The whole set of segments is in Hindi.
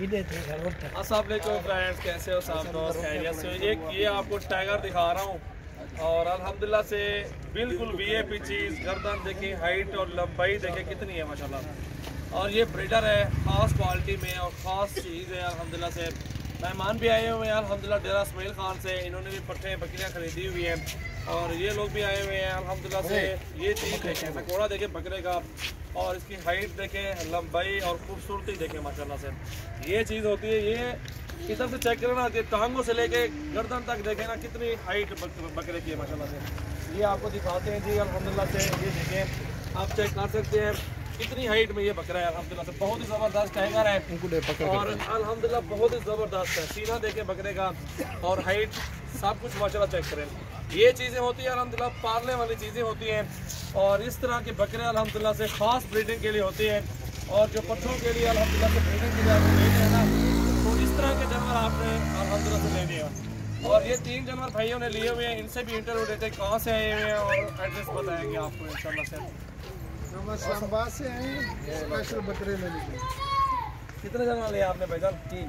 अस्सलाम वालेकुम फ्रेंड्स, कैसे हो सब दोस्त? खैरियत से? एक ये आपको टाइगर दिखा रहा हूँ और अल्हम्दुलिल्लाह से बिल्कुल वीआईपी चीज़। गर्दन देखें, हाइट और लंबाई देखें कितनी है माशाल्लाह। और ये ब्रीडर है ख़ास क्वालिटी में और ख़ास चीज़ है अल्हम्दुलिल्लाह से। मेहमान भी आए हुए हैं अल्हम्दुलिल्लाह डेरा इस्माइल खान से, इन्होंने भी पट्टे बकरियाँ खरीदी हुई हैं और ये लोग भी आए हुए हैं अल्हम्दुलिल्लाह से। ये चीज़ देखें, नकोड़ा देखें बकरे का और इसकी हाइट देखें, लंबाई और खूबसूरती देखें माशाल्लाह से। ये चीज़ होती है, ये इधर से चेक करें ना कि टांगों से लेके गर्दन तक देखें ना कितनी हाइट बकरे की है माशाल्लाह से। ये आपको दिखाते हैं जी अल्हम्दुलिल्लाह से। ये देखें, आप चेक कर सकते हैं कितनी हाइट में ये बकरा है अल्हम्दुलिल्लाह से। बहुत ही ज़बरदस्त टाइगर है और अल्हम्दुलिल्लाह बहुत ही ज़बरदस्त है। सीना देखें बकरे का और हाइट सब कुछ माशाल्लाह चेक करें। ये चीज़ें होती हैं अल्हम्दुलिल्लाह, पालने वाली चीज़ें होती हैं और इस तरह के बकरे अल्हम्दुलिल्लाह से ख़ास ब्रीडिंग के लिए होती हैं। और जो पट्ठों के लिए अल्हम्दुलिल्लाह से ब्रीडिंग के लिए आपको लेते हैं ना, तो इस तरह के जानवर आपने अल्हम्दुलिल्लाह से लेने हैं। और ये 3 जानवर भाइयों ने लिए हुए हैं, इनसे भी इंटरव्यू लेते हैं कहाँ से आए हुए हैं और एड्रेस बताएंगे आपको इंशाल्लाह से। हम इस्लामाबाद से आए हैं स्पेशल बकरे लेने के लिए। कितने जानवर लिए आपने भाईजान? 3,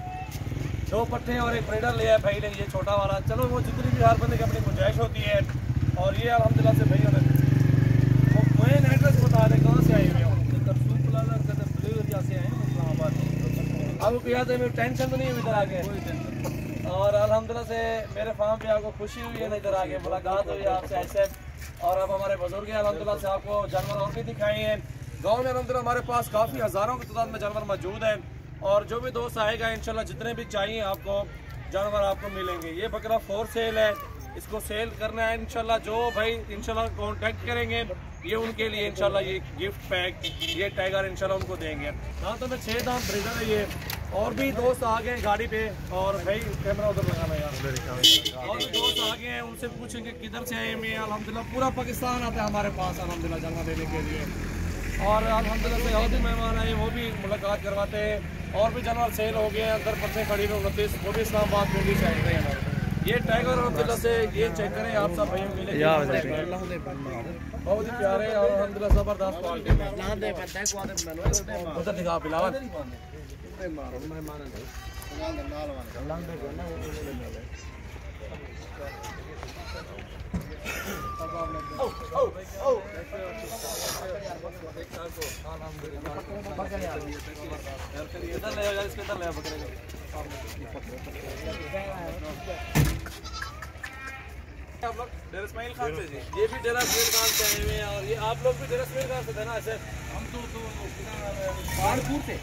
2 पट्टे और एक ब्रीडर लिया है भाई ने, ये छोटा वाला। चलो वो जितनी भी हर बंदे की अपनी गुंजाइश होती है। और ये अल्हम्दुलिल्लाह से भैया ने वो मेन एड्रेस बता दें कहाँ से आए हुए हैं। अब क्या तो टेंशन तो नहीं है इधर आके? और अल्हम्दुलिल्लाह से मेरे फार्म पे आपको खुशी हुई है ना, इधर आके मुलाकात हुई आपसे ऐसे। और अब हमारे बुजुर्ग हैं अल्हम्दुलिल्लाह से, आपको जानवर और भी दिखाए हैं। गाँव में अल्हम्दुलिल्लाह हमारे पास काफ़ी हज़ारों की तादाद में जानवर मौजूद हैं और जो भी दोस्त आएगा इंशाल्लाह जितने भी चाहिए आपको जानवर आपको मिलेंगे। ये बकरा फॉर सेल है, इसको सेल करना है इंशाल्लाह। जो भाई इंशाल्लाह कांटेक्ट करेंगे ये उनके लिए इंशाल्लाह ये गिफ्ट पैक, ये टाइगर इंशाल्लाह उनको देंगे। हाँ तो मैं 6 दाम ब्रीडर है ये। और भी दोस्त आ गए गाड़ी पे और भाई कैमरा उधर लगाना यार। और भी दोस्त आ गए हैं, उनसे पूछेंगे किधर से आए हैं। अल्हम्दुलिल्लाह पूरा पाकिस्तान आता है हमारे पास अल्हम्दुलिल्लाह जानवर देने के लिए। और अल्हम्दुलिल्लाह से और भी मेहमान आए, वो भी मुलाकात करवाते हैं। और भी जानवर सेल हो गए हैं, अंदर पत्ते खड़ी में 29, वो भी इस्लामाबाद में भी सेल रहे हैं। ये टाइगर अल्हम्दुलिल्लाह से ये चेक करें आप सब भाइयों मिले, बहुत ही प्यारे और अल्हम्दुलिल्लाह ज़बरदस्त क्वालिटी में। उधर दिखा बिलावल इधर ले जाएगा, इसके अंदर ले बकरे आप लोग डेरा इस्माइल खान से जी। ये भी डेरा इस्माइल खान से आए हुए हैं और ये आप लोग भी डेरा इस्माइल खान से थे ना? ऐसे हम तो पहाड़पुर से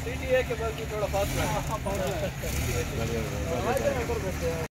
सिटी है कि बल्कि थोड़ा फासला है।